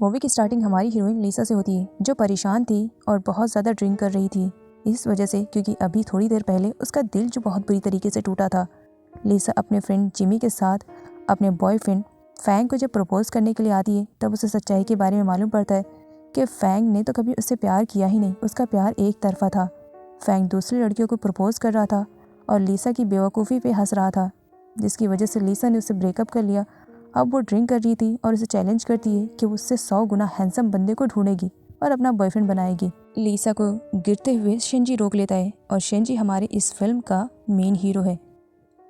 Movie की starting हमारी heroine लिसा से होती है, जो परेशान थी और बहुत ज़्यादा ड्रिंक कर रही थी। इस वजह से, क्योंकि अभी थोड़ी देर पहले उसका दिल जो बहुत बुरी तरीके से टूटा था। लिसा अपने फ्रेंड जिमी के साथ अपने बॉयफ्रेंड फैंग को जब प्रपोज करने के लिए आती है, तब उसे सच्चाई के बारे में मालूम पड़ता है कि फैंग ने तो कभी उससे प्यार किया ही नहीं, उसका प्यार एक तरफा था। फैंग दूसरी लड़कियों को प्रपोज कर रहा था और लिसा की बेवकूफ़ी पे हंस रहा था, जिसकी वजह से लिसा ने उससे ब्रेकअप कर लिया। अब वो ड्रिंक कर रही थी और उसे चैलेंज करती है कि वो उससे 100 गुना हैंडसम बंदे को ढूंढेगी और अपना बॉयफ्रेंड बनाएगी। लिसा को गिरते हुए शिंजी रोक लेता है और शिंजी हमारे इस फिल्म का मेन हीरो है।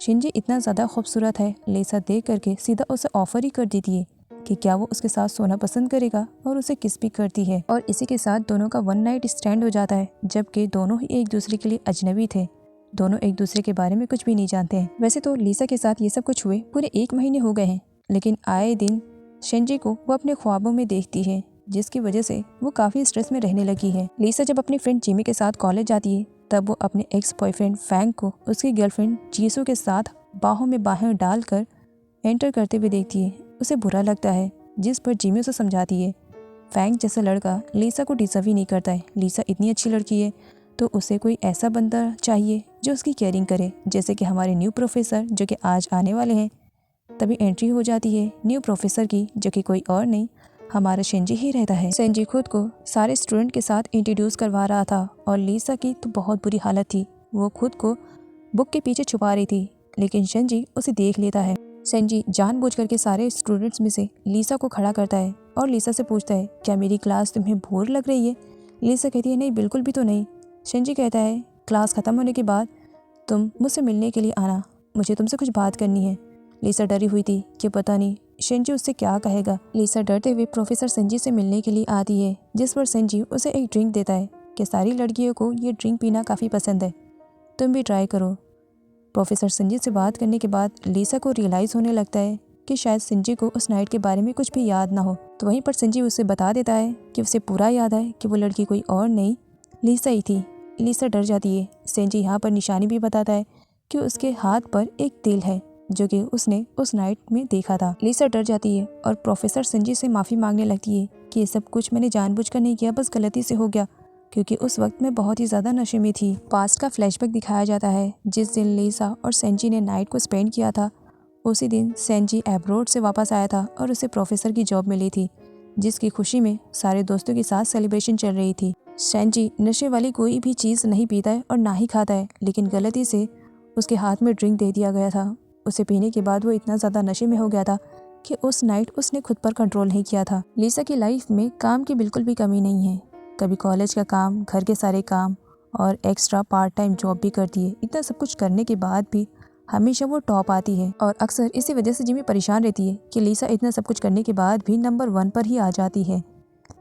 शिंजी इतना ज़्यादा खूबसूरत है, लिसा देख करके सीधा उसे ऑफर ही कर देती है कि क्या वो उसके साथ सोना पसंद करेगा और उसे किस भी करती है। और इसी के साथ दोनों का वन नाइट स्टैंड हो जाता है, जबकि दोनों ही एक दूसरे के लिए अजनबी थे। दोनों एक दूसरे के बारे में कुछ भी नहीं जानते हैं। वैसे तो लिसा के साथ ये सब कुछ हुए पूरे 1 महीने हो गए हैं, लेकिन आए दिन शिंजी को वो अपने ख्वाबों में देखती है, जिसकी वजह से वो काफ़ी स्ट्रेस में रहने लगी है। लिसा जब अपने फ्रेंड जिमी के साथ कॉलेज जाती है, तब वो अपने एक्स बॉयफ्रेंड फैंग को उसकी गर्लफ्रेंड जीसू के साथ बाहों में बाहें डालकर एंटर करते हुए देखती है। उसे बुरा लगता है, जिस पर जिमी उसे समझाती है फैंग जैसा लड़का लिसा को डिजर्व ही नहीं करता है। लिसा इतनी अच्छी लड़की है, तो उसे कोई ऐसा बंदा चाहिए जो उसकी केयरिंग करे। जैसे कि हमारे न्यू प्रोफेसर जो कि आज आने वाले हैं, तभी एंट्री हो जाती है न्यू प्रोफेसर की, जो कि कोई और नहीं हमारा शिंजी ही रहता है। शिंजी खुद को सारे स्टूडेंट के साथ इंट्रोड्यूस करवा रहा था और लिसा की तो बहुत बुरी हालत थी। वो खुद को बुक के पीछे छुपा रही थी, लेकिन शिंजी उसे देख लेता है। शिंजी जानबूझ करके सारे स्टूडेंट्स में से लिसा को खड़ा करता है और लिसा से पूछता है, क्या मेरी क्लास तुम्हें बोर लग रही है? लिसा कहती है, नहीं बिल्कुल भी तो नहीं। शिंजी कहता है, क्लास ख़त्म होने के बाद तुम मुझसे मिलने के लिए आना, मुझे तुमसे कुछ बात करनी है। लिसा डरी हुई थी कि पता नहीं शिंजी उससे क्या कहेगा। लिसा डरते हुए प्रोफेसर शिंजी से मिलने के लिए आती है, जिस पर शिंजी उसे एक ड्रिंक देता है कि सारी लड़कियों को ये ड्रिंक पीना काफ़ी पसंद है, तुम भी ट्राई करो। प्रोफेसर शिंजी से बात करने के बाद लिसा को रियलाइज़ होने लगता है कि शायद शिंजी को उस नाइट के बारे में कुछ भी याद ना हो। तो वहीं पर शिंजी उसे बता देता है कि उसे पूरा याद है कि वो लड़की कोई और नहीं लिसा ही थी। लिसा डर जाती है। शिंजी यहाँ पर निशानी भी बताता है कि उसके हाथ पर एक तिल है, जो कि उसने उस नाइट में देखा था। लिसा डर जाती है और प्रोफेसर शिंजी से माफ़ी मांगने लगती है कि ये सब कुछ मैंने जानबूझकर नहीं किया, बस गलती से हो गया, क्योंकि उस वक्त मैं बहुत ही ज़्यादा नशे में थी। पास्ट का फ्लैशबैक दिखाया जाता है, जिस दिन लिसा और सेंजी ने नाइट को स्पेंड किया था, उसी दिन सेंजी एब्रोड से वापस आया था और उसे प्रोफेसर की जॉब मिली थी, जिसकी खुशी में सारे दोस्तों के साथ सेलिब्रेशन चल रही थी। सेंजी नशे वाली कोई भी चीज़ नहीं पीता है और ना ही खाता है, लेकिन गलती से उसके हाथ में ड्रिंक दे दिया गया था। उसे पीने के बाद वो इतना ज़्यादा नशे में हो गया था कि उस नाइट उसने खुद पर कंट्रोल नहीं किया था। लिसा की लाइफ में काम की बिल्कुल भी कमी नहीं है। कभी कॉलेज का काम, घर के सारे काम और एक्स्ट्रा पार्ट टाइम जॉब भी करती है। इतना सब कुछ करने के बाद भी हमेशा वो टॉप आती है और अक्सर इसी वजह से जिमी परेशान रहती है कि लिसा इतना सब कुछ करने के बाद भी नंबर 1 पर ही आ जाती है।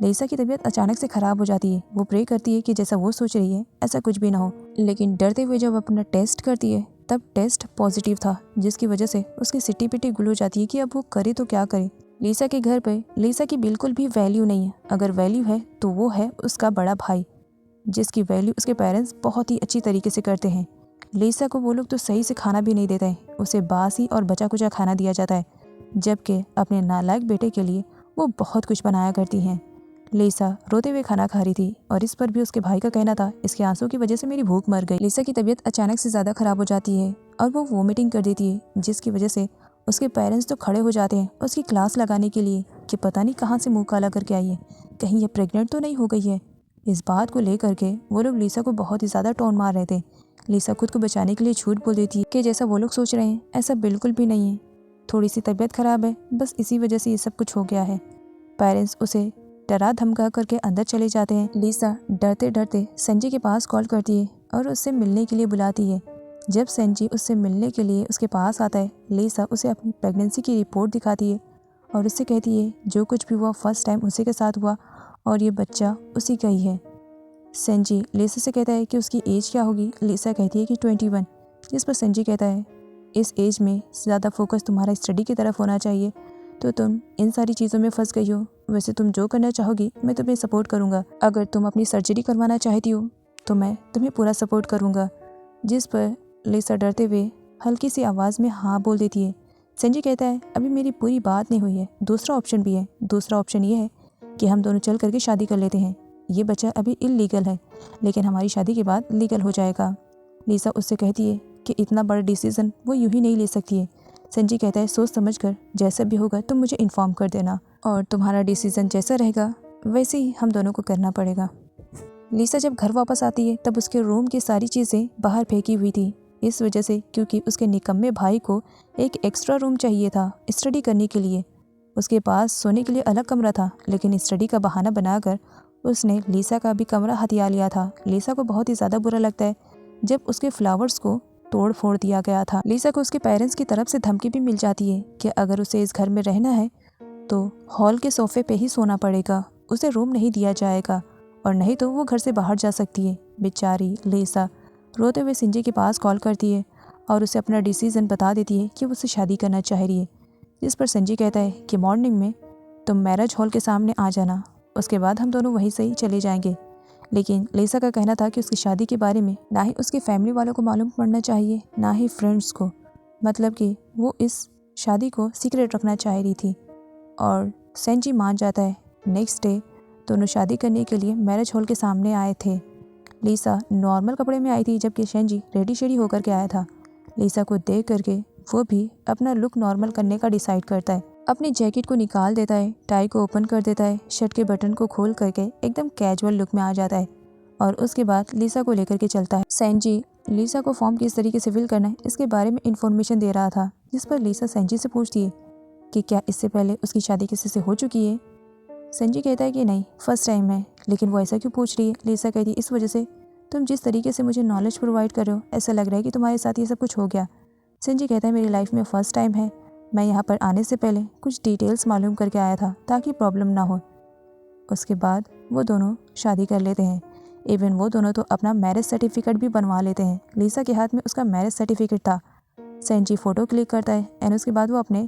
लिसा की तबीयत अचानक से ख़राब हो जाती है। वो प्रे करती है कि जैसा वो सोच रही है ऐसा कुछ भी ना हो, लेकिन डरते हुए जब अपना टेस्ट करती है, तब टेस्ट पॉजिटिव था, जिसकी वजह से उसकी सिट्टी पिट्टी गुल हो जाती है कि अब वो करे तो क्या करे। लिसा के घर पे लिसा की बिल्कुल भी वैल्यू नहीं है। अगर वैल्यू है तो वो है उसका बड़ा भाई, जिसकी वैल्यू उसके पेरेंट्स बहुत ही अच्छी तरीके से करते हैं। लिसा को वो लोग तो सही से खाना भी नहीं देते हैं, उसे बासी और बचा कुचा खाना दिया जाता है, जबकि अपने नालायक बेटे के लिए वो बहुत कुछ बनाया करती हैं। लिसा रोते हुए खाना खा रही थी और इस पर भी उसके भाई का कहना था, इसके आंसू की वजह से मेरी भूख मर गई। लिसा की तबीयत अचानक से ज़्यादा ख़राब हो जाती है और वो वोमिटिंग कर देती है, जिसकी वजह से उसके पेरेंट्स तो खड़े हो जाते हैं उसकी क्लास लगाने के लिए कि पता नहीं कहाँ से मुंह काला करके आई है, कहीं ये प्रेग्नेंट तो नहीं हो गई है। इस बात को लेकर के वो लोग लिसा को बहुत ही ज़्यादा टोन मार रहे थे। लिसा खुद को बचाने के लिए झूठ बोल देती है कि जैसा वो लोग सोच रहे हैं ऐसा बिल्कुल भी नहीं है, थोड़ी सी तबीयत ख़राब है, बस इसी वजह से ये सब कुछ हो गया है। पेरेंट्स उसे डरा धमका करके अंदर चले जाते हैं। लिसा डरते डरते संजी के पास कॉल करती है और उससे मिलने के लिए बुलाती है। जब संजी उससे मिलने के लिए उसके पास आता है, लिसा उसे अपनी प्रेगनेंसी की रिपोर्ट दिखाती है और उससे कहती है जो कुछ भी हुआ फर्स्ट टाइम उसी के साथ हुआ और ये बच्चा उसी का ही है। संजी लिसा से कहता है कि उसकी एज क्या होगी। लिसा कहती है कि 21, जिस पर संजी कहता है इस एज में ज़्यादा फोकस तुम्हारा स्टडी की तरफ होना चाहिए, तो तुम इन सारी चीज़ों में फंस गई हो। वैसे तुम जो करना चाहोगी मैं तुम्हें सपोर्ट करूँगा। अगर तुम अपनी सर्जरी करवाना चाहती हो तो मैं तुम्हें पूरा सपोर्ट करूँगा। जिस पर लिसा डरते हुए हल्की सी आवाज़ में हाँ बोल देती है। संजी कहता है अभी मेरी पूरी बात नहीं हुई है, दूसरा ऑप्शन भी है। दूसरा ऑप्शन ये है कि हम दोनों चल करके शादी कर लेते हैं। ये बच्चा अभी इल्लीगल है, लेकिन हमारी शादी के बाद लीगल हो जाएगा। लिसा उससे कहती है कि इतना बड़ा डिसीज़न वो यूं ही नहीं ले सकती है। संजी कहता है सोच समझ कर जैसा भी होगा तुम मुझे इन्फॉर्म कर देना, और तुम्हारा डिसीज़न जैसा रहेगा वैसे ही हम दोनों को करना पड़ेगा। लिसा जब घर वापस आती है तब उसके रूम की सारी चीज़ें बाहर फेंकी हुई थी, इस वजह से क्योंकि उसके निकम्मे भाई को एक एक्स्ट्रा रूम चाहिए था स्टडी करने के लिए। उसके पास सोने के लिए अलग कमरा था, लेकिन स्टडी का बहाना बनाकर उसने लिसा का भी कमरा हथिया लिया था। लिसा को बहुत ही ज़्यादा बुरा लगता है जब उसके फ्लावर्स को तोड़ फोड़ दिया गया था। लिसा को उसके पेरेंट्स की तरफ से धमकी भी मिल जाती है कि अगर उसे इस घर में रहना है तो हॉल के सोफे पे ही सोना पड़ेगा, उसे रूम नहीं दिया जाएगा, और नहीं तो वो घर से बाहर जा सकती है। बेचारी लिसा रोते हुए संजय के पास कॉल करती है और उसे अपना डिसीज़न बता देती है कि वो उससे शादी करना चाह रही है, जिस पर संजय कहता है कि मॉर्निंग में तुम मैरिज हॉल के सामने आ जाना, उसके बाद हम दोनों वहीं से ही चले जाएंगे। लेकिन लिसा का कहना था कि उसकी शादी के बारे में ना ही उसके फैमिली वालों को मालूम पड़ना चाहिए ना ही फ्रेंड्स को, मतलब कि वो इस शादी को सीक्रेट रखना चाह रही थी, और संजय मान जाता है। नेक्स्ट डे दोनों शादी करने के लिए मैरिज हॉल के सामने आए थे। लिसा नॉर्मल कपड़े में आई थी जबकि संजय रेडी शेडी होकर के आया था। लिसा को देख करके वो भी अपना लुक नॉर्मल करने का डिसाइड करता है। अपनी जैकेट को निकाल देता है, टाई को ओपन कर देता है, शर्ट के बटन को खोल करके एकदम कैजुअल लुक में आ जाता है, और उसके बाद लिसा को लेकर के चलता है। संजय लिसा को फॉर्म किस तरीके से फिल करना है इसके बारे में इंफॉर्मेशन दे रहा था, जिस पर लिसा संजय से पूछती है कि क्या इससे पहले उसकी शादी किसी से हो चुकी है। संजय कहता है कि नहीं, फर्स्ट टाइम है। लेकिन वो ऐसा क्यों पूछ रही है? लिसा कहती है इस वजह से तुम जिस तरीके से मुझे नॉलेज प्रोवाइड कर रहे हो ऐसा लग रहा है कि तुम्हारे साथ ये सब कुछ हो गया। संजय कहता है मेरी लाइफ में फ़र्स्ट टाइम है, मैं यहाँ पर आने से पहले कुछ डिटेल्स मालूम करके आया था ताकि प्रॉब्लम ना हो। उसके बाद वो दोनों शादी कर लेते हैं। इवन वो दोनों तो अपना मैरिज सर्टिफिकेट भी बनवा लेते हैं। लिसा के हाथ में उसका मैरिज सर्टिफिकेट था। संजय फ़ोटो क्लिक करता है एंड उसके बाद वो अपने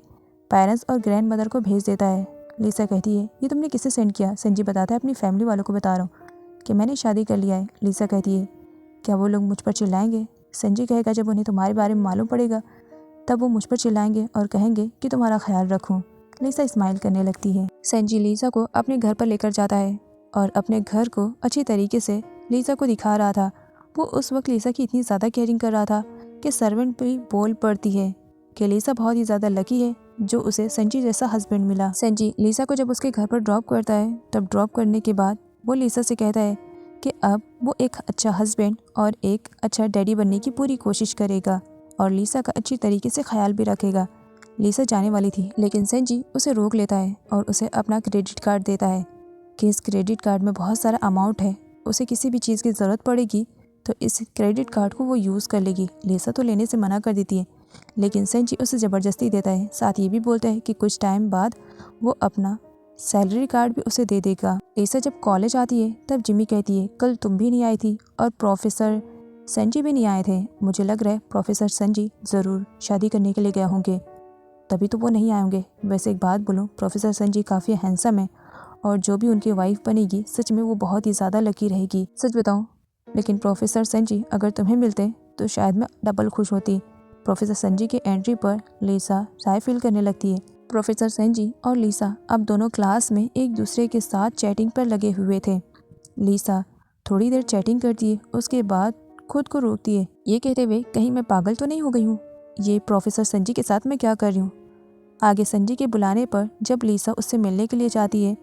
पेरेंट्स और ग्रैंड मदर को भेज देता है। लिसा कहती है ये तुमने किसे सेंड किया? संजय बताता है अपनी फैमिली वालों को बता रहा हूँ कि मैंने शादी कर लिया है। लिसा कहती है क्या वो लोग मुझ पर चिल्लाएंगे? संजय कहेगा जब उन्हें तुम्हारे बारे में मालूम पड़ेगा तब वो मुझ पर चिल्लाएंगे और कहेंगे कि तुम्हारा ख्याल रखूं। लिसा स्माइल करने लगती है। संजय लिसा को अपने घर पर लेकर जाता है और अपने घर को अच्छी तरीके से लिसा को दिखा रहा था। वो उस वक्त लिसा की इतनी ज़्यादा केयरिंग कर रहा था कि सर्वेंट भी बोल पड़ती है कि लिसा बहुत ही ज़्यादा लकी है जो उसे संजय जैसा हस्बैंड मिला। संजय लिसा को जब उसके घर पर ड्रॉप करता है तब ड्रॉप करने के बाद वो लिसा से कहता है कि अब वो एक अच्छा हस्बैंड और एक अच्छा डैडी बनने की पूरी कोशिश करेगा और लिसा का अच्छी तरीके से ख्याल भी रखेगा। लिसा जाने वाली थी लेकिन संजय उसे रोक लेता है और उसे अपना क्रेडिट कार्ड देता है कि इस क्रेडिट कार्ड में बहुत सारा अमाउंट है, उसे किसी भी चीज़ की ज़रूरत पड़ेगी तो इस क्रेडिट कार्ड को वो यूज़ कर लेगी। लिसा तो लेने से मना कर देती है लेकिन संजय उसे ज़बरदस्ती देता है। साथ ये भी बोलता है कि कुछ टाइम बाद वो अपना सैलरी कार्ड भी उसे दे देगा। लिसा जब कॉलेज आती है तब जिमी कहती है कल तुम भी नहीं आई थी और प्रोफेसर संजय भी नहीं आए थे, मुझे लग रहा है प्रोफेसर संजय ज़रूर शादी करने के लिए गए होंगे, तभी तो वो नहीं आए होंगे। वैसे एक बात बोलूँ, प्रोफेसर संजय काफ़ी हैंडसम है और जो भी उनकी वाइफ बनेगी सच में वो बहुत ही ज़्यादा लकी रहेगी। सच बताऊँ, लेकिन प्रोफेसर संजय अगर तुम्हें मिलते तो शायद मैं डबल खुश होती। प्रोफेसर संजय की एंट्री पर लिसा शाय फील करने लगती है। प्रोफेसर संजय और लिसा अब दोनों क्लास में एक दूसरे के साथ चैटिंग पर लगे हुए थे। लिसा थोड़ी देर चैटिंग करती है, उसके बाद खुद को रोकती है ये कहते हुए कहीं मैं पागल तो नहीं हो गई हूँ, ये प्रोफेसर संजय के साथ मैं क्या कर रही हूँ। आगे संजय के बुलाने पर जब लिसा उससे मिलने के लिए जाती है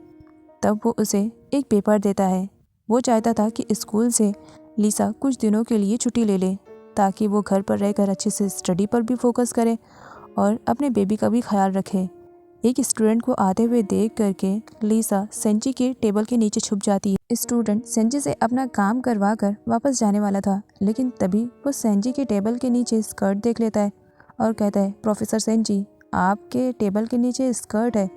तब वो उसे एक पेपर देता है। वो चाहता था कि स्कूल से लिसा कुछ दिनों के लिए छुट्टी ले ले ताकि वो घर पर रहकर अच्छे से स्टडी पर भी फोकस करे और अपने बेबी का भी ख्याल रखे। एक स्टूडेंट को आते हुए देख करके लिसा संजय के टेबल के नीचे छुप जाती है। स्टूडेंट संजय से अपना काम करवा कर वापस जाने वाला था लेकिन तभी वो संजय के टेबल के नीचे स्कर्ट देख लेता है और कहता है प्रोफेसर संजय, आपके टेबल के नीचे स्कर्ट है,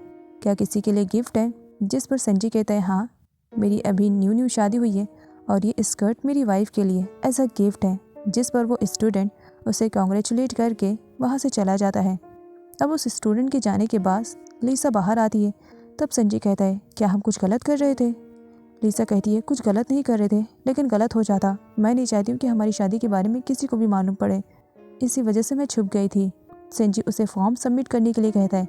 क्या किसी के लिए गिफ्ट है? जिस पर संजय कहता है हाँ, मेरी अभी न्यू शादी हुई है और ये स्कर्ट मेरी वाइफ के लिए एज अ गिफ्ट है। जिस पर वो स्टूडेंट उसे कॉन्ग्रेचुलेट करके वहाँ से चला जाता है। अब उस स्टूडेंट के जाने के बाद लिसा बाहर आती है। तब संजय कहता है क्या हम कुछ गलत कर रहे थे? लिसा कहती है कुछ गलत नहीं कर रहे थे लेकिन गलत हो जाता, मैं नहीं चाहती हूँ कि हमारी शादी के बारे में किसी को भी मालूम पड़े, इसी वजह से मैं छुप गई थी। संजय उसे फॉर्म सबमिट करने के लिए कहता है।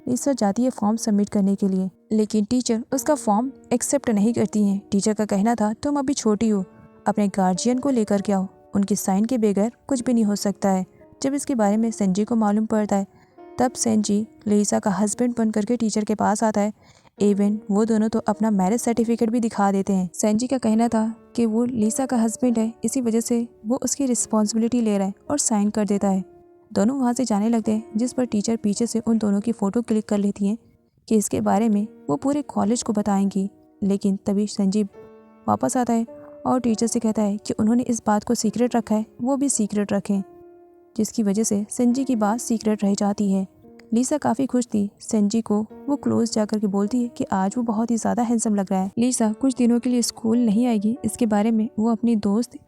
लिसा जाती है फॉर्म सबमिट करने के लिए। लेकिन टीचर उसका फॉर्म एक्सेप्ट नहीं करती हैं। टीचर का कहना था तुम अभी छोटी हो, अपने गार्जियन को लेकर के आओ, उनके साइन के बगैर कुछ भी नहीं हो सकता है। जब इसके बारे में सेंजी को मालूम पड़ता है तब सेंजी लीसा का हस्बैंड बन करके टीचर के पास आता है। इवन वो दोनों तो अपना मैरिज सर्टिफिकेट भी दिखा देते हैं। सेंजी का कहना था कि वो लीसा का हस्बैंड है, इसी वजह से वो उसकी रिस्पॉन्सिबिलिटी ले रहा है और साइन कर देता है। दोनों वहाँ से जाने लगते हैं, जिस पर टीचर पीछे से उन दोनों की फ़ोटो क्लिक कर लेती हैं कि इसके बारे में वो पूरे कॉलेज को बताएंगी। लेकिन तभी संजीव वापस आता है और टीचर से कहता है कि उन्होंने इस बात को सीक्रेट रखा है, वो भी सीक्रेट रखें, जिसकी वजह से संजी की बात सीक्रेट रह जाती है। लीसा काफ़ी खुश थी। संजी को वो क्लोज जाकर के बोलती है कि आज वो बहुत ही ज़्यादा हैंडसम लग रहा है। लीसा कुछ दिनों के लिए स्कूल नहीं आएगी, इसके बारे में वो अपनी दोस्त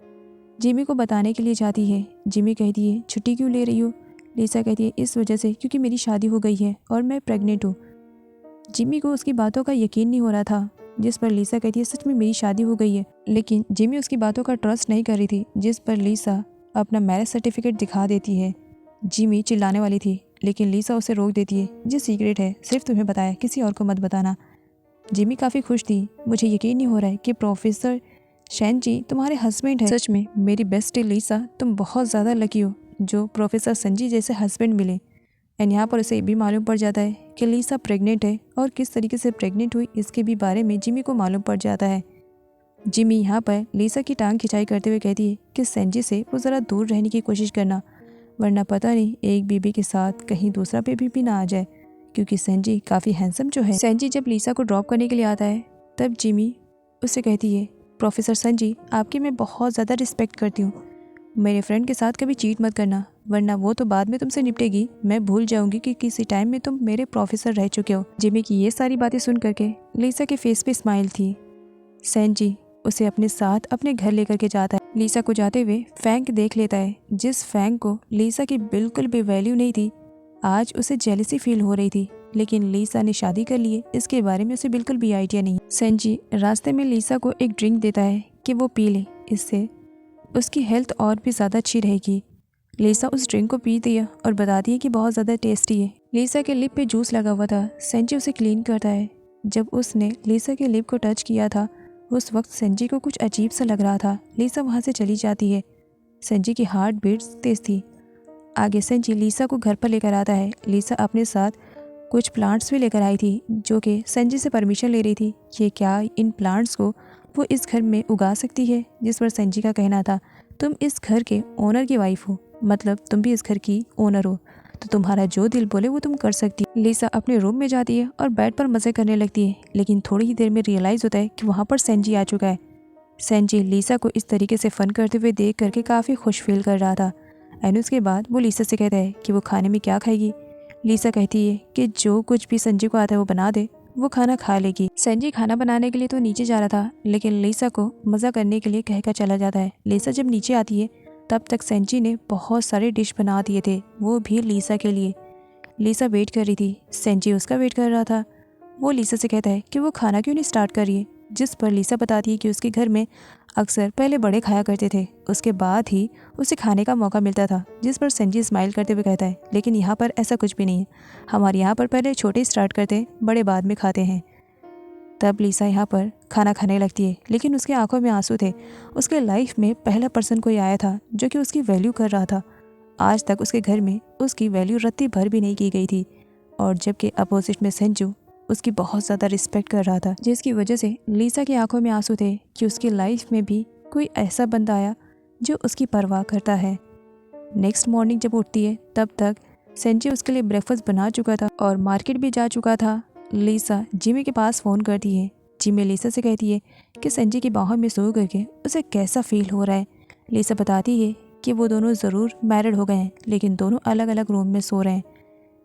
जिमी को बताने के लिए जाती है। जिमी कहती है छुट्टी क्यों ले रही हो? लीसा कहती है इस वजह से क्योंकि मेरी शादी हो गई है और मैं प्रेग्नेंट हूँ। जिमी को उसकी बातों का यकीन नहीं हो रहा था, जिस पर लीसा कहती है सच में मेरी शादी हो गई है। लेकिन जिमी उसकी बातों का ट्रस्ट नहीं कर रही थी, जिस पर लीसा अपना मैरिज सर्टिफिकेट दिखा देती है। जिमी चिल्लाने वाली थी, लेकिन लीसा उसे रोक देती है। ये सीक्रेट है, सिर्फ तुम्हें बताया, किसी और को मत बताना। जिमी काफ़ी खुश थी। मुझे यकीन नहीं हो रहा है कि प्रोफेसर शैनजी तुम्हारे हस्बैंड है। सच में मेरी बेस्टी लीसा, तुम बहुत ज़्यादा लकी हो जो प्रोफेसर संजी जैसे हस्बैंड मिले। एंड यहाँ पर उसे भी मालूम पड़ जाता है कि लीसा प्रेग्नेंट है और किस तरीके से प्रेग्नेंट हुई इसके भी बारे में जिमी को मालूम पड़ जाता है। जिमी यहाँ पर लीसा की टांग खिंचाई करते हुए कहती है कि संजी से वो ज़रा दूर रहने की कोशिश करना, वरना पता नहीं एक बेबी के साथ कहीं दूसरा बेबी भी ना आ जाए, क्योंकि संजी काफ़ी हैंडसम जो है। संजी जब लीसा को ड्रॉप करने के लिए आता है तब जिमी उससे कहती है प्रोफेसर संजी, आपकी मैं बहुत ज़्यादा रिस्पेक्ट करती हूँ, मेरे फ्रेंड के साथ कभी चीट मत करना, वरना वो तो बाद में तुमसे निपटेगी। मैं भूल जाऊंगी कि किसी टाइम में तुम मेरे प्रोफेसर रह चुके हो। जिमी की ये सारी बातें सुन करके लीसा के फेस पे स्माइल थी। संजी उसे अपने साथ अपने घर लेकर के जाता है। लीसा को जाते हुए फैंक देख लेता है, जिस फैंक को लीसा की बिल्कुल भी वैल्यू नहीं थी। आज उसे जेलसी फील हो रही थी, लेकिन लीसा ने शादी कर ली है, इसके बारे में उसे बिल्कुल भी आइडिया नहीं। संजी रास्ते में लीसा को एक ड्रिंक देता है कि वो पी ले, इससे उसकी हेल्थ और भी ज़्यादा अच्छी रहेगी। लीसा उस ड्रिंक को पीती है और बताती है कि बहुत ज़्यादा टेस्टी है। लीसा के लिप पे जूस लगा हुआ था। संजी उसे क्लीन करता है। जब उसने लीसा के लिप को टच किया था उस वक्त संजी को कुछ अजीब सा लग रहा था। लीसा वहाँ से चली जाती है। संजी की हार्ट बीट्स तेज थी। आगे संजी लीसा को घर पर लेकर आता है। लीसा अपने साथ कुछ प्लांट्स भी लेकर आई थी, जो कि संजी से परमिशन ले रही थी कि क्या इन प्लांट्स को वो इस घर में उगा सकती है, जिस पर संजी का कहना था तुम इस घर के ओनर की वाइफ हो, मतलब तुम भी इस घर की ओनर हो, तो तुम्हारा जो दिल बोले वो तुम कर सकती है। लीसा अपने रूम में जाती है और बेड पर मज़े करने लगती है, लेकिन थोड़ी ही देर में रियलाइज़ होता है कि वहाँ पर संजी आ चुका है। संजी लीसा को इस तरीके से फ़न करते हुए देख करके काफ़ी खुश फील कर रहा था। एंड उसके बाद वो लीसा से कहता है कि वो खाने में क्या खाएगी। लीसा कहती है कि जो कुछ भी संजी को आता है वो बना दे, वो खाना खा लेगी। संजी खाना बनाने के लिए तो नीचे जा रहा था, लेकिन लीसा को मज़ा करने के लिए कहकर चला जाता है। लीसा जब नीचे आती है तब तक संजी ने बहुत सारे डिश बना दिए थे, वो भी लीसा के लिए। लीसा वेट कर रही थी, संजी उसका वेट कर रहा था। वो लीसा से कहता है कि वो खाना क्यों नहीं स्टार्ट कर रही है, जिस पर लीसा बताती है कि उसके घर में अक्सर पहले बड़े खाया करते थे, उसके बाद ही उसे खाने का मौका मिलता था। जिस पर संजी स्माइल करते हुए कहता है लेकिन यहाँ पर ऐसा कुछ भी नहीं है, हमारे यहाँ पर पहले छोटे स्टार्ट करते हैं, बड़े बाद में खाते हैं। तब लीसा यहाँ पर खाना खाने लगती है, लेकिन उसके आंखों में आंसू थे। उसके लाइफ में पहला पर्सन कोई आया था जो कि उसकी वैल्यू कर रहा था। आज तक उसके घर में उसकी वैल्यू रत्ती भर भी नहीं की गई थी, और जबकि अपोजिट में संजू उसकी बहुत ज़्यादा रिस्पेक्ट कर रहा था, जिसकी वजह से लीसा की आंखों में आंसू थे कि उसकी लाइफ में भी कोई ऐसा बंदा आया जो उसकी परवाह करता है। नेक्स्ट मॉर्निंग जब उठती है तब तक संजू उसके लिए ब्रेकफास्ट बना चुका था और मार्केट भी जा चुका था। लीसा जिमी के पास फ़ोन करती है। जिमी लीसा से कहती है कि संजय की बाहों में सो करके उसे कैसा फील हो रहा है। लीसा बताती है कि वो दोनों ज़रूर मैरिड हो गए हैं, लेकिन दोनों अलग अलग रूम में सो रहे हैं।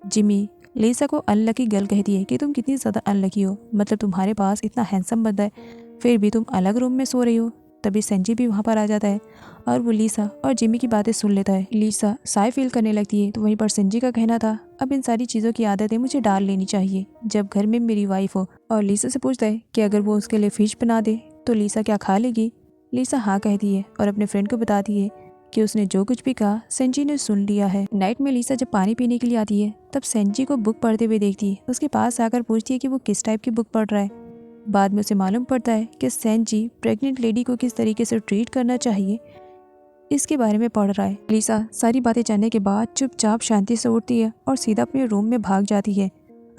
जिमी लीसा को अनलकी गर्ल कहती है कि तुम कितनी ज़्यादा अनलकी हो, मतलब तुम्हारे पास इतना हैंडसम बंदा है फिर भी तुम अलग रूम में सो रही हो। तभी संजय भी वहाँ पर आ जाता है और वो लीसा और जिमी की बातें सुन लेता है। लीसा साय फील करने लगती है, तो वहीं पर संजय का कहना था अब इन सारी चीज़ों की आदतें मुझे डाल लेनी चाहिए जब घर में मेरी वाइफ हो। और लीसा से पूछता है कि अगर वो उसके लिए फ़िश बना दे तो लीसा क्या खा लेगी। लीसा हाँ कहती है और अपने फ्रेंड को बताती है कि उसने जो कुछ भी कहा सेंजी ने सुन लिया है। नाइट में लीसा जब पानी पीने के लिए आती है तब सेंजी को बुक पढ़ते हुए देखती है। उसके पास आकर पूछती है कि वो किस टाइप की बुक पढ़ रहा है। बाद में उसे मालूम पड़ता है कि सेंजी प्रेग्नेंट लेडी को किस तरीके से ट्रीट करना चाहिए इसके बारे में पढ़ रहा है। लीसा सारी बातें जानने के बाद चुपचाप शांति से उठती है और सीधा अपने रूम में भाग जाती है।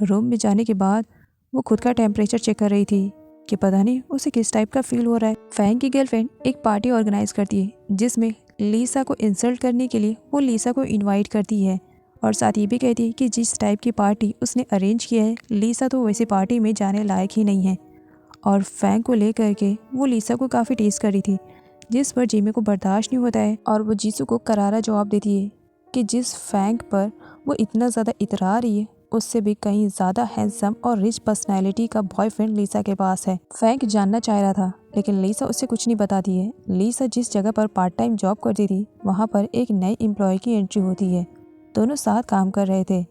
रूम में जाने के बाद वो खुद का टेम्परेचर चेक कर रही थी कि पता नहीं उसे किस टाइप का फील हो रहा है। फैंग की गर्लफ्रेंड एक पार्टी ऑर्गेनाइज करती है जिसमें लीसा को इंसल्ट करने के लिए वो लीसा को इनवाइट करती है और साथ ये भी कहती है कि जिस टाइप की पार्टी उसने अरेंज किया है लीसा तो वैसी पार्टी में जाने लायक ही नहीं है। और फैंग को लेकर के वो लीसा को काफ़ी टीज कर रही थी, जिस पर जिमी को बर्दाश्त नहीं होता है और वो जीसू को करारा जवाब देती है कि जिस फैंग पर वो इतना ज़्यादा इतरा रही है उससे भी कहीं ज़्यादा हैंडसम और रिच पर्सनैलिटी का बॉयफ्रेंड लीसा के पास है। फैंग जानना चाह रहा था लेकिन लीसा उससे कुछ नहीं बताती है। लीसा जिस जगह पर पार्ट टाइम जॉब करती थी वहाँ पर एक नए एम्प्लॉय की एंट्री होती है। दोनों साथ काम कर रहे थे।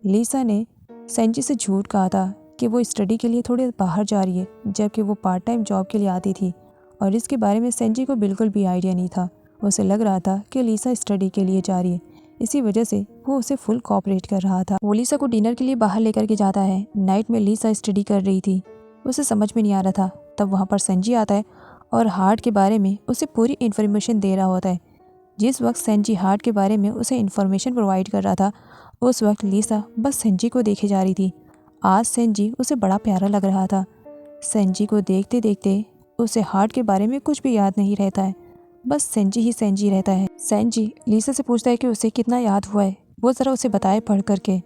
लीसा ने सेंजी से झूठ कहा था कि वो स्टडी के लिए थोड़े बाहर जा रही है जबकि वो पार्ट टाइम जॉब के लिए आती थी और इसके बारे में सेंजी को बिल्कुल भी आइडिया नहीं था। उसे लग रहा था कि लीसा स्टडी के लिए जा रही है, इसी वजह से वो उसे फुल कोऑपरेट कर रहा था। वो लीसा को डिनर के लिए बाहर लेकर के जाता है। नाइट में लीसा स्टडी कर रही थी, उसे समझ में नहीं आ रहा था। तब वहाँ पर सेंजी आता है और हार्ट के बारे में उसे पूरी इन्फॉर्मेशन दे रहा होता है। जिस वक्त सेंजी हार्ट के बारे में उसे इन्फॉर्मेशन प्रोवाइड कर रहा था उस वक्त लीसा बस सेंजी को देखे जा रही थी। आज सेंजी उसे बड़ा प्यारा लग रहा था। सेंजी को देखते देखते उसे हार्ट के बारे में कुछ भी याद नहीं रहता है, बस सेंजी ही सेंजी रहता है। सेंजी लीसा से पूछता है कि उसे कितना याद हुआ है, वो ज़रा उसे बताए पढ़ करके,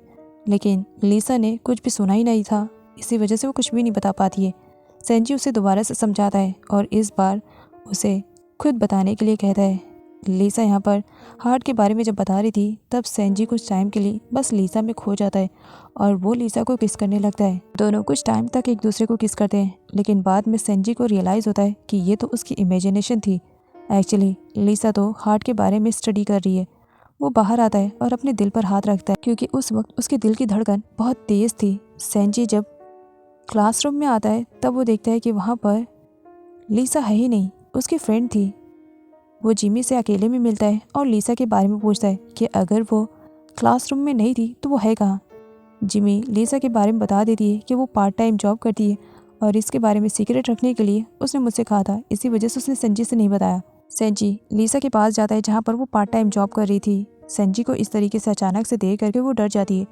लेकिन लीसा ने कुछ भी सुना ही नहीं था, इसी वजह से वो कुछ भी नहीं बता पाती है। सेंजी उसे दोबारा से समझाता है और इस बार उसे खुद बताने के लिए कहता है। लीसा यहाँ पर हार्ट के बारे में जब बता रही थी तब सेंजी कुछ टाइम के लिए बस लीसा में खो जाता है और वो लीसा को किस करने लगता है। दोनों कुछ टाइम तक एक दूसरे को किस करते हैं, लेकिन बाद में सेंजी को रियलाइज़ होता है कि ये तो उसकी इमेजिनेशन थी। एक्चुअली लीसा तो हार्ट के बारे में स्टडी कर रही है। वो बाहर आता है और अपने दिल पर हाथ रखता है क्योंकि उस वक्त उसके दिल की धड़कन बहुत तेज़ थी। सेंजी जब क्लासरूम में आता है तब वो देखता है कि वहाँ पर लीसा है ही नहीं, उसकी फ्रेंड थी। वो जिमी से अकेले में मिलता है और लीसा के बारे में पूछता है कि अगर वो क्लासरूम में नहीं थी तो वो है कहाँ। जिमी लीसा के बारे में बता देती है कि वो पार्ट टाइम जॉब करती है और इसके बारे में सीक्रेट रखने के लिए उसने मुझसे कहा था, इसी वजह से उसने सेंजी से नहीं बताया। सेंजी लीसा के पास जाता है जहाँ पर वो पार्ट टाइम जॉब कर रही थी। सेंजी को इस तरीके से अचानक से देख करके वो डर जाती है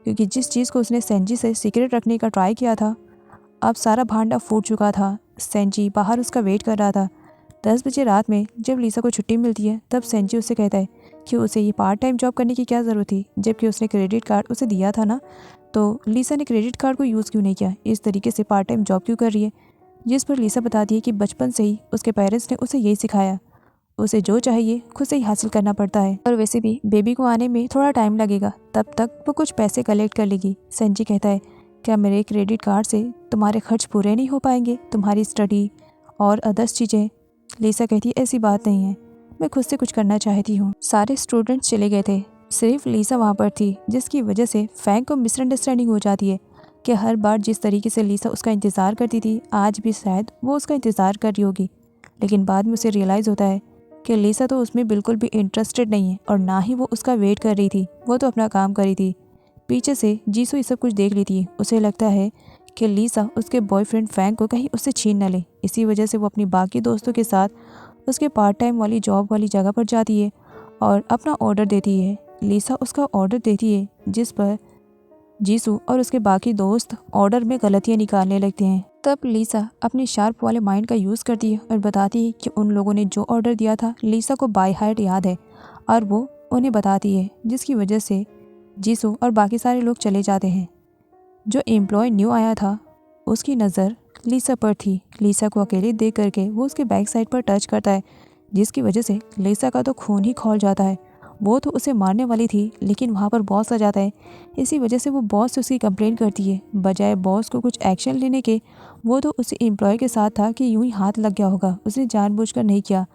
क्योंकि जिस चीज़ को उसने सेंजी से सीक्रेट रखने का ट्राई किया था अब सारा भांडा फूट चुका था। सेंजी बाहर उसका वेट कर रहा था। 10 बजे रात में जब लीसा को छुट्टी मिलती है तब सेंजी उससे कहता है कि उसे ये पार्ट टाइम जॉब करने की क्या ज़रूरत थी, जबकि उसने क्रेडिट कार्ड उसे दिया था ना, तो लीसा ने क्रेडिट कार्ड को यूज़ क्यों नहीं किया, इस तरीके से पार्ट टाइम जॉब क्यों कर रही है। जिस पर लीसा बताती है कि बचपन से ही उसके पेरेंट्स ने उसे यही सिखाया, उसे जो चाहिए खुद से ही हासिल करना पड़ता है और वैसे भी बेबी को आने में थोड़ा टाइम लगेगा, तब तक वो कुछ पैसे कलेक्ट कर लेगी। सेंजी कहता है क्या मेरे क्रेडिट कार्ड से तुम्हारे खर्च पूरे नहीं हो पाएंगे, तुम्हारी स्टडी और अदर्स चीज़ें। लीसा कहती है ऐसी बात नहीं है, मैं खुद से कुछ करना चाहती हूँ। सारे स्टूडेंट्स चले गए थे, सिर्फ लीसा वहाँ पर थी, जिसकी वजह से फैंग को मिसअंडरस्टैंडिंग हो जाती है कि हर बार जिस तरीके से लीसा उसका इंतज़ार करती थी आज भी शायद वो उसका इंतज़ार कर रही होगी। लेकिन बाद में उसे रियलाइज़ होता है कि लीसा तो उसमें बिल्कुल भी इंटरेस्टेड नहीं है और ना ही वो उसका वेट कर रही थी, वो तो अपना काम कर रही थी। पीछे से जीसू ये सब कुछ देख लेती है। उसे लगता है कि लीसा उसके बॉयफ्रेंड फैंग को कहीं उससे छीन न ले, इसी वजह से वो अपनी बाकी दोस्तों के साथ उसके पार्ट टाइम वाली जॉब वाली जगह पर जाती है और अपना ऑर्डर देती है। लीसा उसका ऑर्डर देती है जिस पर जीसू और उसके बाकी दोस्त ऑर्डर में गलतियाँ निकालने लगते हैं। तब लीसा अपनी शार्प वाले माइंड का यूज़ करती है और बताती है कि उन लोगों ने जो ऑर्डर दिया था लीसा को बाय हार्ट याद है और वो उन्हें बताती है, जिसकी वजह से जीसू और बाकी सारे लोग चले जाते हैं। जो एम्प्लॉय न्यू आया था उसकी नज़र लीसा पर थी। लीसा को अकेले देख करके वो उसके बैक साइड पर टच करता है, जिसकी वजह से लीसा का तो खून ही खौल जाता है। वो तो उसे मारने वाली थी लेकिन वहाँ पर बॉस आ जाता है, इसी वजह से वो बॉस से उसकी कंप्लेंट करती है। बजाय बॉस को कुछ एक्शन लेने के वो तो उस एम्प्लॉय के साथ था कि यूं ही हाथ लग गया होगा, उसने जानबूझकर नहीं किया।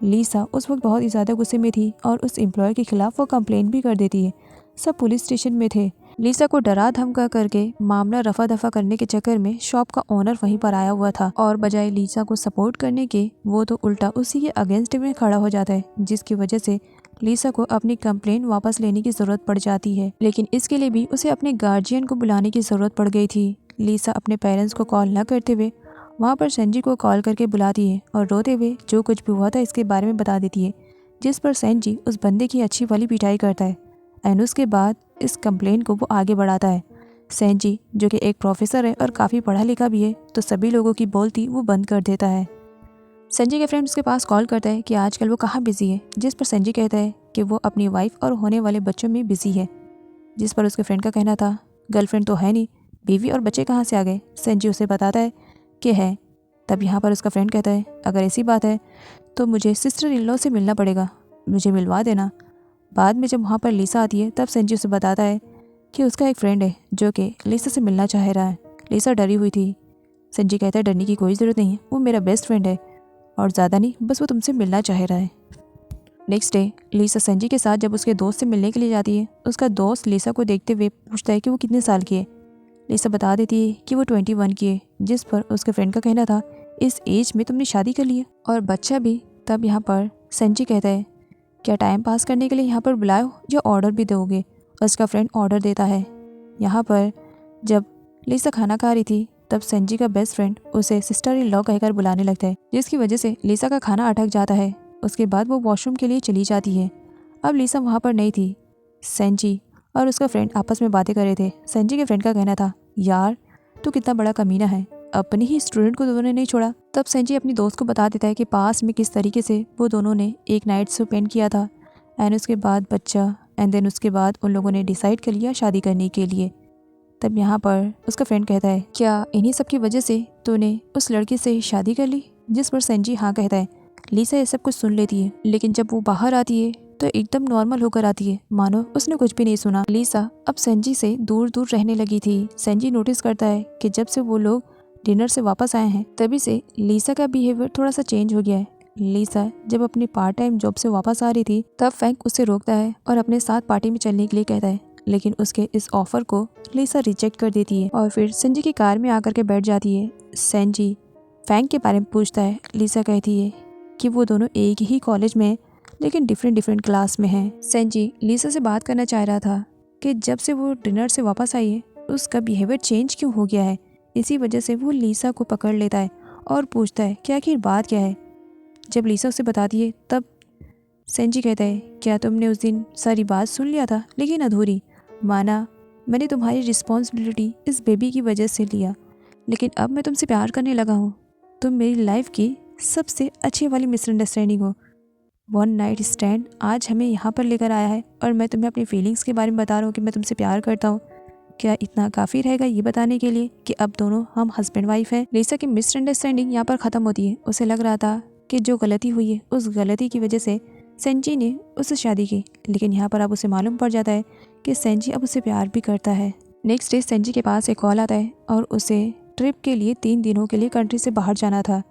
लीसा उस वक्त बहुत ही ज़्यादा गुस्से में थी और उस एम्प्लॉय के खिलाफ़ वो कंप्लेंट भी कर देती है। सब पुलिस स्टेशन में थे लीसा को डरा धमका करके मामला रफा दफा करने के चक्कर में शॉप का ओनर वहीं पर आया हुआ था और बजाय लीसा को सपोर्ट करने के वो तो उल्टा उसी के अगेंस्ट में खड़ा हो जाता है, जिसकी वजह से लीसा को अपनी कंप्लेंट वापस लेने की जरूरत पड़ जाती है। लेकिन इसके लिए भी उसे अपने गार्जियन को बुलाने की जरूरत पड़ गई थी। लीसा अपने पेरेंट्स को कॉल न करते हुए वहाँ पर सेंजी को कॉल करके बुलाती है और रोते हुए जो कुछ भी हुआ था इसके बारे में बता देती है, जिस पर सेंजी उस बंदे की अच्छी वाली पिटाई करता है एंड उसके बाद इस कंप्लेंट को वो आगे बढ़ाता है। सेंजी जो कि एक प्रोफेसर है और काफ़ी पढ़ा लिखा भी है, तो सभी लोगों की बोलती वो बंद कर देता है। सेंजी के फ्रेंड उसके पास कॉल करता है कि आजकल वो कहाँ बिजी है, जिस पर सेंजी कहता है कि वो अपनी वाइफ और होने वाले बच्चों में बिजी है, जिस पर उसके फ्रेंड का कहना था गर्लफ्रेंड तो है नहीं, बीवी और बच्चे कहाँ से आ गए। सेंजी उसे बताता है कि है। तब यहाँ पर उसका फ्रेंड कहता है अगर ऐसी बात है तो मुझे सिस्टर इन लॉ से मिलना पड़ेगा, मुझे मिलवा देना। बाद में जब वहाँ पर लीसा आती है तब सेंजी उसे बताता है कि उसका एक फ्रेंड है जो कि लीसा से मिलना चाह रहा है। लीसा डरी हुई थी। सेंजी कहता है डरने की कोई ज़रूरत नहीं है, वो मेरा बेस्ट फ्रेंड है और ज़्यादा नहीं, बस वो तुमसे मिलना चाह रहा है। नेक्स्ट डे लीसा सेंजी के साथ जब उसके दोस्त से मिलने के लिए जाती है, उसका दोस्त लीसा को देखते हुए पूछता है कि वो कितने साल की है। लीसा बता देती है कि वो 21 की है, जिस पर उसके फ्रेंड का कहना था इस एज में तुमने शादी कर ली है और बच्चा भी। तब यहाँ पर सेंजी कहता है क्या टाइम पास करने के लिए यहाँ पर बुलाओ या ऑर्डर भी दोगे। उसका फ्रेंड ऑर्डर देता है। यहाँ पर जब लीसा खाना खा रही थी तब सेंजी का बेस्ट फ्रेंड उसे सिस्टर इन लॉ कहकर बुलाने लगता है, जिसकी वजह से लीसा का खाना अटक जाता है। उसके बाद वो वॉशरूम के लिए चली जाती है। अब लीसा वहाँ पर नहीं थी। सेंजी और उसका फ्रेंड आपस में बातें कर रहे थे। सेंजी के फ्रेंड का कहना था यार तू कितना बड़ा कमीना है, अपने ही स्टूडेंट को दोनों ने नहीं छोड़ा। तब सेंजी अपनी दोस्त को बता देता है कि पास में किस तरीके से वो दोनों ने एक नाइट स्पेंड किया था एंड उसके बाद बच्चा एंड देन उसके बाद उन लोगों ने डिसाइड कर लिया शादी करने के लिए। तब यहाँ पर उसका फ्रेंड कहता है क्या इन्हीं सब की वजह से तूने उस लड़के से शादी कर ली, जिस पर सेंजी हाँ कहता है। लीसा ये सब कुछ सुन लेती है, लेकिन जब वो बाहर आती है तो एकदम नॉर्मल होकर आती है, मानो उसने कुछ भी नहीं सुना। लीसा अब सेंजी से दूर दूर रहने लगी थी। सेंजी नोटिस करता है कि जब से वो लोग डिनर से वापस आए हैं तभी से लीसा का बिहेवियर थोड़ा सा चेंज हो गया है। लीसा जब अपनी पार्ट टाइम जॉब से वापस आ रही थी तब फैंक उसे रोकता है और अपने साथ पार्टी में चलने के लिए कहता है, लेकिन उसके इस ऑफर को लीसा रिजेक्ट कर देती है और फिर सेंजी की कार में आकर के बैठ जाती है। सेंजी फैंक के बारे में पूछता है। लीसा कहती है कि वो दोनों एक ही कॉलेज में लेकिन डिफरेंट क्लास में हैं। सेंजी लीसा से बात करना चाह रहा था कि जब से वो डिनर से वापस आई है उसका बिहेवियर चेंज क्यों हो गया है। इसी वजह से वो लीसा को पकड़ लेता है और पूछता है कि आखिर बात क्या है। जब लीसा उसे बताती है तब सेंजी कहता है क्या तुमने उस दिन सारी बात सुन लिया था लेकिन अधूरी, माना मैंने तुम्हारी रिस्पॉन्सिबिलिटी इस बेबी की वजह से लिया, लेकिन अब मैं तुमसे प्यार करने लगा हूँ। तुम मेरी लाइफ की सबसे अच्छी वाली मिसअंडरस्टैंडिंग हो। वन नाइट स्टैंड आज हमें यहाँ पर लेकर आया है और मैं तुम्हें अपनी फीलिंग्स के बारे में बता रहा हूँ कि मैं तुमसे प्यार करता हूँ। क्या इतना काफ़ी रहेगा ये बताने के लिए कि अब दोनों हम हस्बैंड वाइफ हैं। लीसा की मिसअंडरस्टैंडिंग यहाँ पर ख़त्म होती है। उसे लग रहा था कि जो गलती हुई है उस गलती की वजह से सेंजी ने उससे शादी की, लेकिन यहाँ पर अब उसे मालूम पड़ जाता है कि सेंजी अब उसे प्यार भी करता है। नेक्स्ट डे सेंजी के पास एक कॉल आता है और उसे ट्रिप के लिए 3 दिनों के लिए कंट्री से बाहर जाना था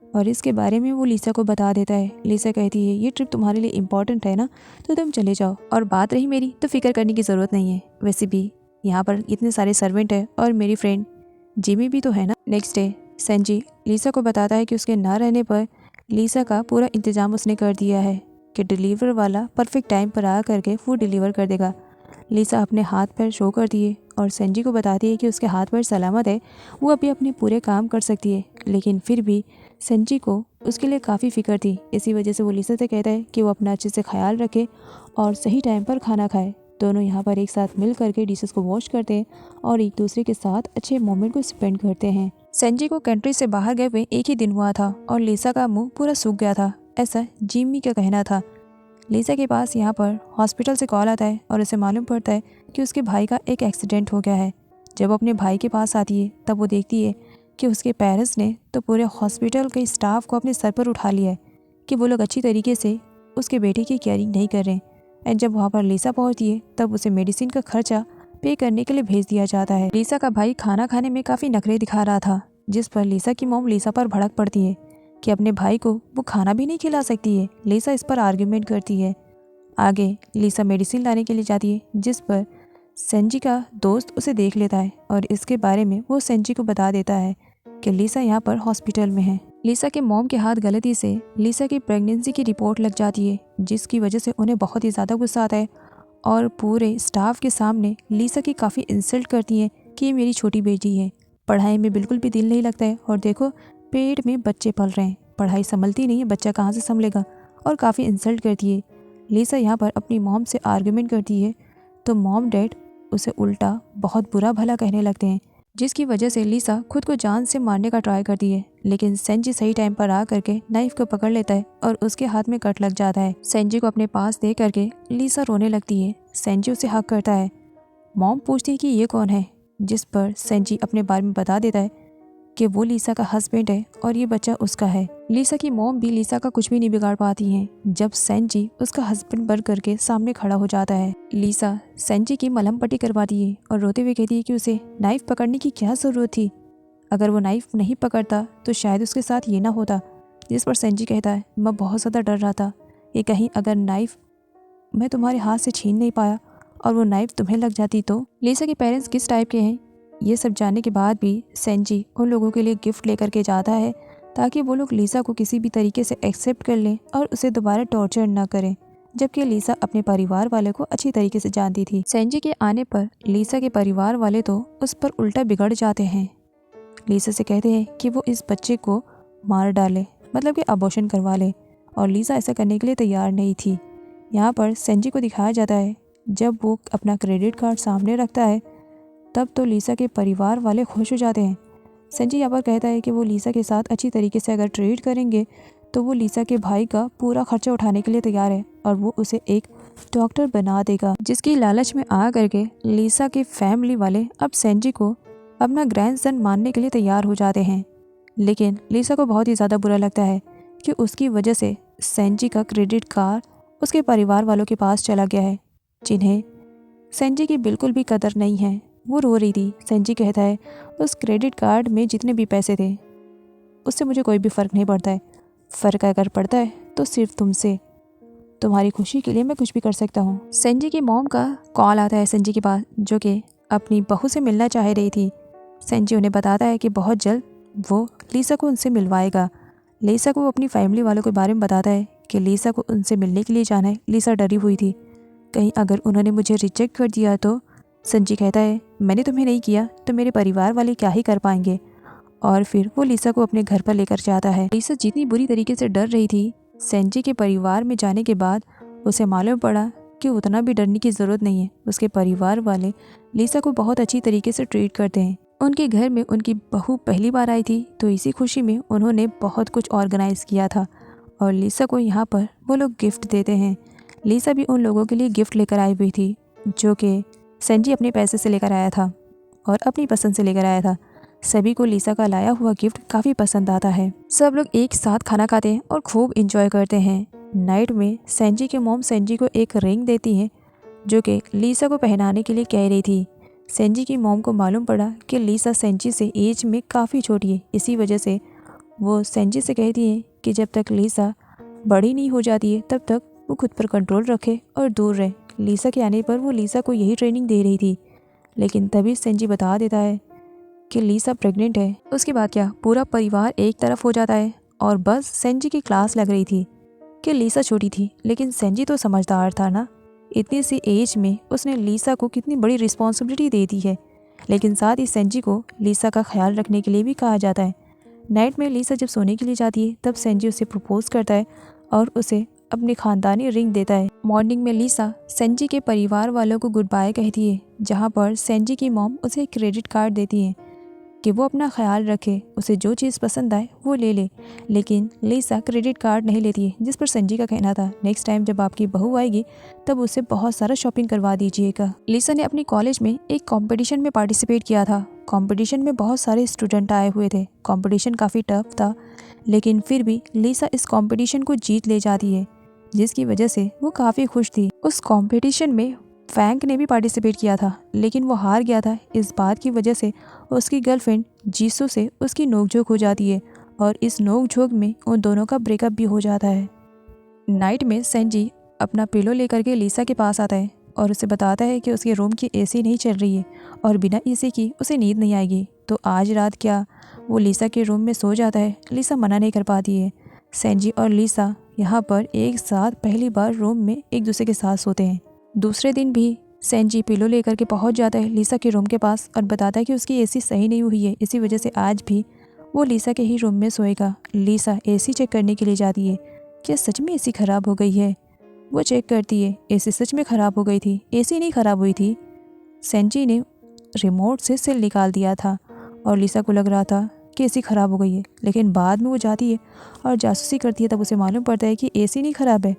और इसके बारे में वो लीसा को बता देता है। लीसा कहती है ये ट्रिप तुम्हारे लिए इम्पोर्टेंट है ना, तो तुम चले जाओ, और बात रही मेरी तो फिक्र करने की ज़रूरत नहीं है, वैसे भी यहाँ पर इतने सारे सर्वेंट है और मेरी फ्रेंड जिमी भी तो है ना। नेक्स्ट डे सेंजी लीसा को बताता है कि उसके ना रहने पर लीसा का पूरा इंतज़ाम उसने कर दिया है कि डिलीवर वाला परफेक्ट टाइम पर आ करके फूड डिलीवर कर देगा। लीसा अपने हाथ पैर शो कर दिए और सेंजी को बताती है कि उसके हाथ पैर सलामत है, वो अभी अपने पूरे काम कर सकती है, लेकिन फिर भी सेंजी को उसके लिए काफ़ी फिक्र थी। इसी वजह से वो लीसा से कहता है कि वो अपना अच्छे से ख्याल रखे और सही टाइम पर खाना खाए। दोनों यहाँ पर एक साथ मिल करके डिशेस को वॉश करते हैं और एक दूसरे के साथ अच्छे मोमेंट को स्पेंड करते हैं। सेंजी को कंट्री से बाहर गए हुए एक ही दिन हुआ था और लीसा का मुंह पूरा सूख गया था, ऐसा जिमी का कहना था। लीसा के पास यहाँ पर हॉस्पिटल से कॉल आता है और उसे मालूम पड़ता है कि उसके भाई का एक एक्सीडेंट हो गया है। जब अपने भाई के पास आती है तब वो देखती है कि उसके पेरेंट्स ने तो पूरे हॉस्पिटल के स्टाफ को अपने सर पर उठा लिया है कि वो लोग अच्छी तरीके से उसके बेटे की केयरिंग नहीं कर रहे। एंड जब वहाँ पर लीसा पहुँचती है तब उसे मेडिसिन का खर्चा पे करने के लिए भेज दिया जाता है। लीसा का भाई खाना खाने में काफ़ी नखरे दिखा रहा था, जिस पर लीसा की मॉम लीसा पर भड़क पड़ती है कि अपने भाई को वो खाना भी नहीं खिला सकती है। लीसा इस पर आर्ग्यूमेंट करती है। आगे लीसा मेडिसिन लाने के लिए जाती है, जिस पर सेंजी का दोस्त उसे देख लेता है और इसके बारे में वो सेंजी को बता देता है कि लिसा यहाँ पर हॉस्पिटल में है। लिसा के मॉम के हाथ गलती से लिसा की प्रेगनेंसी की रिपोर्ट लग जाती है, जिसकी वजह से उन्हें बहुत ही ज़्यादा गुस्सा आता है और पूरे स्टाफ के सामने लिसा की काफ़ी इंसल्ट करती है कि ये मेरी छोटी बेटी है, पढ़ाई में बिल्कुल भी दिल नहीं लगता है और देखो पेट में बच्चे पल रहे हैं, पढ़ाई संभलती नहीं है, बच्चा कहाँ से संभलेगा, और काफ़ी इंसल्ट करती है। लिसा यहाँ पर अपनी मॉम से आर्ग्यूमेंट करती है तो मॉम डैड उसे उल्टा बहुत बुरा भला कहने लगते हैं, जिसकी वजह से लिसा खुद को जान से मारने का ट्राई करती है, लेकिन सेंजी सही टाइम पर आ करके नाइफ को पकड़ लेता है और उसके हाथ में कट लग जाता है। सेंजी को अपने पास दे करके लिसा रोने लगती है। सेंजी उसे हक करता है। मॉम पूछती है कि ये कौन है, जिस पर सेंजी अपने बारे में बता देता है कि वो लिसा का हस्बैंड है और ये बच्चा उसका है। लिसा की मॉम भी लिसा का कुछ भी नहीं बिगाड़ पाती हैं जब सेंजी उसका हस्बैंड बन करके सामने खड़ा हो जाता है। लिसा सेंजी की मलहम पट्टी करवाती है और रोते हुए कहती है कि उसे नाइफ पकड़ने की क्या ज़रूरत थी, अगर वो नाइफ नहीं पकड़ता तो शायद उसके साथ ये ना होता। जिस पर सेंजी कहता है मैं बहुत ज़्यादा डर रहा था कि कहीं अगर नाइफ मैं तुम्हारे हाथ से छीन नहीं पाया और वो नाइफ तुम्हें लग जाती तो। लिसा के पेरेंट्स किस टाइप के हैं ये सब जानने के बाद भी सेंजी उन लोगों के लिए गिफ्ट लेकर के जाता है ताकि वो लोग लिसा को किसी भी तरीके से एक्सेप्ट कर लें और उसे दोबारा टॉर्चर ना करें, जबकि लिसा अपने परिवार वाले को अच्छी तरीके से जानती थी। सेंजी के आने पर लिसा के परिवार वाले तो उस पर उल्टा बिगड़ जाते हैं। लिसा से कहते हैं कि वो इस बच्चे को मार डाले, मतलब कि अबॉर्शन करवा ले, और लिसा ऐसा करने के लिए तैयार नहीं थी। यहाँ पर सेंजी को दिखाया जाता है जब वो अपना क्रेडिट कार्ड सामने रखता है तब तो लिसा के परिवार वाले खुश हो जाते हैं। सेंजी यहाँ पर कहता है कि वो लिसा के साथ अच्छी तरीके से अगर ट्रीट करेंगे तो वो लिसा के भाई का पूरा खर्चा उठाने के लिए तैयार है और वो उसे एक डॉक्टर बना देगा, जिसकी लालच में आ करके लिसा के फैमिली वाले अब सेंजी को अपना ग्रैंडसन मानने के लिए तैयार हो जाते हैं। लेकिन लिसा को बहुत ही ज़्यादा बुरा लगता है कि उसकी वजह से सेंजी का क्रेडिट कार्ड उसके परिवार वालों के पास चला गया है, जिन्हें सेंजी की बिल्कुल भी कदर नहीं है। वो रो रही थी। सेंजी कहता है उस क्रेडिट कार्ड में जितने भी पैसे थे उससे मुझे कोई भी फ़र्क नहीं पड़ता है, फ़र्क अगर पड़ता है तो सिर्फ तुमसे, तुम्हारी खुशी के लिए मैं कुछ भी कर सकता हूँ। सेंजी की मॉम का कॉल आता है सेंजी के पास, जो कि अपनी बहू से मिलना चाह रही थी। सेंजी उन्हें बताता है कि बहुत जल्द वो लिसा को उनसे मिलवाएगा। लिसा को अपनी फैमिली वालों के बारे में बताता है कि लिसा को उनसे मिलने के लिए जाना है। लिसा डरी हुई थी, कहीं अगर उन्होंने मुझे रिजेक्ट कर दिया तो। सेंजी कहता है मैंने तुम्हें नहीं किया तो मेरे परिवार वाले क्या ही कर पाएंगे, और फिर वो लिसा को अपने घर पर लेकर जाता है। लिसा जितनी बुरी तरीके से डर रही थी सेंजी के परिवार में जाने के बाद उसे मालूम पड़ा कि उतना भी डरने की ज़रूरत नहीं है। उसके परिवार वाले लिसा को बहुत अच्छी तरीके से ट्रीट करते हैं। उनके घर में उनकी बहू पहली बार आई थी तो इसी खुशी में उन्होंने बहुत कुछ ऑर्गेनाइज़ किया था और लिसा को यहाँ पर वो लोग गिफ्ट देते हैं। लिसा भी उन लोगों के लिए गिफ्ट लेकर आई हुई थी, जो कि सेंजी अपने पैसे से लेकर आया था और अपनी पसंद से लेकर आया था। सभी को लिसा का लाया हुआ गिफ्ट काफ़ी पसंद आता है। सब लोग एक साथ खाना खाते हैं और खूब इंजॉय करते हैं। नाइट में सेंजी के मॉम सेंजी को एक रिंग देती हैं जो कि लिसा को पहनाने के लिए कह रही थी। सेंजी की मॉम को मालूम पड़ा कि लिसा सेंजी से एज में काफ़ी छोटी है, इसी वजह से वो सेंजी से कहती हैं कि जब तक लिसा बड़ी नहीं हो जाती है तब तक वो खुद पर कंट्रोल रखे और दूर रहे। लिसा के आने पर वो लिसा को यही ट्रेनिंग दे रही थी, लेकिन तभी सेंजी बता देता है कि लिसा प्रेग्नेंट है। उसके बाद क्या पूरा परिवार एक तरफ हो जाता है और बस सेंजी की क्लास लग रही थी कि लिसा छोटी थी, लेकिन सेंजी तो समझदार था ना, इतनी सी एज में उसने लिसा को कितनी बड़ी रिस्पॉन्सिबिलिटी दे दी है। लेकिन साथ ही सेंजी को लिसा का ख्याल रखने के लिए भी कहा जाता है। नाइट में लिसा जब सोने के लिए जाती है तब सेंजी उसे प्रपोज करता है और उसे अपनी ख़ानदानी रिंग देता है। मॉर्निंग में लिसा सेंजी के परिवार वालों को गुड बाय कहती है, जहाँ पर सेंजी की मॉम उसे एक क्रेडिट कार्ड देती है कि वो अपना ख्याल रखे, उसे जो चीज़ पसंद आए वो ले ले। लेकिन लिसा क्रेडिट कार्ड नहीं लेती है, जिस पर सेंजी का कहना था नेक्स्ट टाइम जब आपकी बहू आएगी तब उसे बहुत सारा शॉपिंग करवा दीजिएगा। लिसा ने अपनी कॉलेज में एक कंपटीशन में पार्टिसिपेट किया था। कंपटीशन में बहुत सारे स्टूडेंट आए हुए थे। कंपटीशन काफ़ी टफ था, लेकिन फिर भी लिसा इस कंपटीशन को जीत ले जाती है, जिसकी वजह से वो काफ़ी खुश थी। उस कंपटीशन में फैंक ने भी पार्टिसिपेट किया था, लेकिन वो हार गया था। इस बात की वजह से उसकी गर्लफ्रेंड जीसू से उसकी नोकझोंक हो जाती है और इस नोकझोंक में उन दोनों का ब्रेकअप भी हो जाता है। नाइट में सेंजी अपना पिलो लेकर के लिसा के पास आता है और उसे बताता है कि उसके रूम की एसी नहीं चल रही है और बिना एसी की उसे नींद नहीं आएगी। तो आज रात क्या वो लीसा के रूम में सो जाता है। लीसा मना नहीं कर पाती है। सेंजी और लीसा यहाँ पर एक साथ पहली बार रूम में एक दूसरे के साथ सोते हैं। दूसरे दिन भी सेंजी पिलो लेकर के पहुँच जाता है लीसा के रूम के पास और बताता है कि उसकी एसी सही नहीं हुई है, इसी वजह से आज भी वो लीसा के ही रूम में सोएगा। लीसा एसी चेक करने के लिए जाती है। क्या सच में एसी ख़राब हो गई है? वो चेक करती है, एसी सच में ख़राब हो गई थी। एसी नहीं ख़राब हुई थी, सेंजी ने रिमोट से सेल निकाल दिया था और लीसा को लग रहा था कि एसी ख़राब हो गई है। लेकिन बाद में वो जाती है और जासूसी करती है, तब उसे मालूम पड़ता है कि एसी नहीं ख़राब है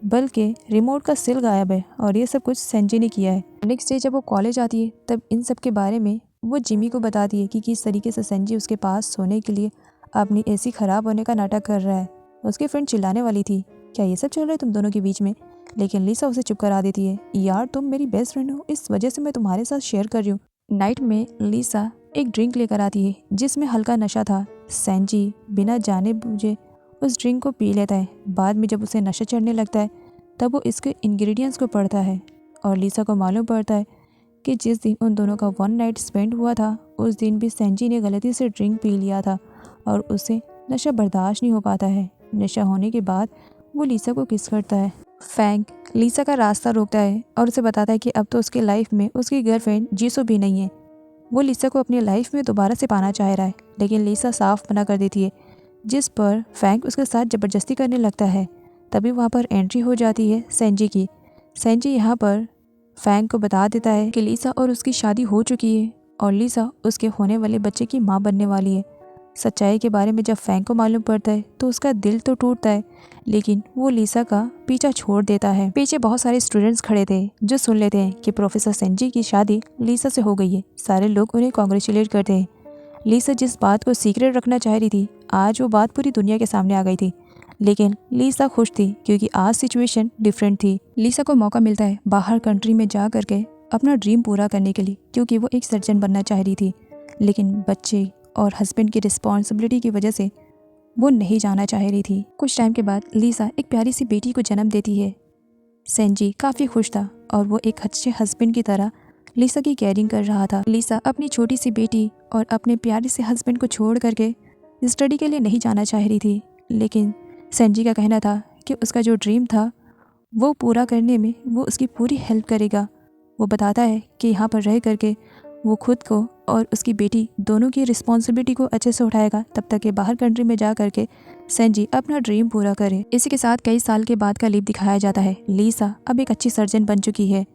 बल्कि रिमोट का सेल गायब है और ये सब कुछ सेंजी ने किया है। नेक्स्ट डे जब वो कॉलेज आती है तब इन सब के बारे में वो जिमी को बताती है कि किस तरीके से सेंजी उसके पास सोने के लिए अपनी एसी ख़राब होने का नाटक कर रहा है। उसकी फ्रेंड चिल्लाने वाली थी, क्या ये सब चल रहा है तुम दोनों के बीच में? लेकिन लीसा उसे चुप करा देती है, यार तुम मेरी बेस्ट फ्रेंड हो, इस वजह से मैं तुम्हारे साथ शेयर कर रही हूँ। नाइट में लीसा एक ड्रिंक लेकर आती है जिसमें हल्का नशा था। सेंजी बिना जाने बूझे उस ड्रिंक को पी लेता है। बाद में जब उसे नशा चढ़ने लगता है तब वो इसके इंग्रेडिएंट्स को पढ़ता है और लीसा को मालूम पड़ता है कि जिस दिन उन दोनों का वन नाइट स्पेंड हुआ था उस दिन भी सेंजी ने गलती से ड्रिंक पी लिया था और उसे नशा बर्दाश्त नहीं हो पाता है। नशा होने के बाद वो लीसा को किस करता है। फैंग लीसा का रास्ता रोकता है और उसे बताता है कि अब तो उसकी लाइफ में उसकी गर्लफ्रेंड जीसो भी नहीं है। वो लीसा को अपनी लाइफ में दोबारा से पाना चाह रहा है, लेकिन लीसा साफ मना कर देती है, जिस पर फैंग उसके साथ ज़बरदस्ती करने लगता है। तभी वहाँ पर एंट्री हो जाती है सेंजी की। सेंजी यहाँ पर फैंग को बता देता है कि लीसा और उसकी शादी हो चुकी है और लीसा उसके होने वाले बच्चे की माँ बनने वाली है। सच्चाई के बारे में जब फैंग को मालूम पड़ता है तो उसका दिल तो टूटता है, लेकिन वो लीसा का पीछा छोड़ देता है। पीछे बहुत सारे स्टूडेंट्स खड़े थे जो सुन लेते हैं कि प्रोफेसर सेंजी की शादी लीसा से हो गई है। सारे लोग उन्हें कॉन्ग्रेचुलेट करते हैं। लीसा जिस बात को सीक्रेट रखना चाह रही थी, आज वो बात पूरी दुनिया के सामने आ गई थी। लेकिन लीसा खुश थी क्योंकि आज सिचुएशन डिफरेंट थी। लीसा को मौका मिलता है बाहर कंट्री में जा करके अपना ड्रीम पूरा करने के लिए, क्योंकि वो एक सर्जन बनना चाह रही थी। लेकिन बच्चे और हस्बैंड की रिस्पॉन्सिबिलिटी की वजह से वो नहीं जाना चाह रही थी। कुछ टाइम के बाद लीसा एक प्यारी सी बेटी को जन्म देती है। सेंजी काफ़ी खुश था और वो एक अच्छे हस्बैंड की तरह लीसा की केयरिंग कर रहा था। लीसा अपनी छोटी सी बेटी और अपने प्यारे से हस्बैंड को छोड़ करके स्टडी के लिए नहीं जाना चाह रही थी, लेकिन सेंजी का कहना था कि उसका जो ड्रीम था वो पूरा करने में वो उसकी पूरी हेल्प करेगा। वो बताता है कि यहाँ पर रह करके वो खुद को और उसकी बेटी दोनों की रिस्पॉन्सिबिलिटी को अच्छे से उठाएगा, तब तक कि बाहर कंट्री में जा करके सेंजी अपना ड्रीम पूरा करे। इसी के साथ कई साल के बाद का लीप दिखाया जाता है। लीसा अब एक अच्छी सर्जन बन चुकी है।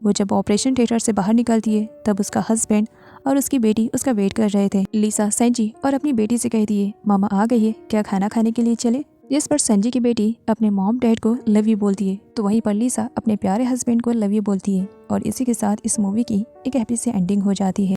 वो जब ऑपरेशन थिएटर से बाहर निकलती है तब उसका हस्बैंड और उसकी बेटी उसका वेट कर रहे थे। लीसा सेंजी और अपनी बेटी से कहती है, मामा आ गई है, क्या खाना खाने के लिए चले? जिस पर सेंजी की बेटी अपने मॉम डैड को लव यू बोलती है, तो वहीं पर लीसा अपने प्यारे हस्बैंड को लव यू बोलती है। और इसी के साथ इस मूवी की एक हैप्पी सी एंडिंग हो जाती है।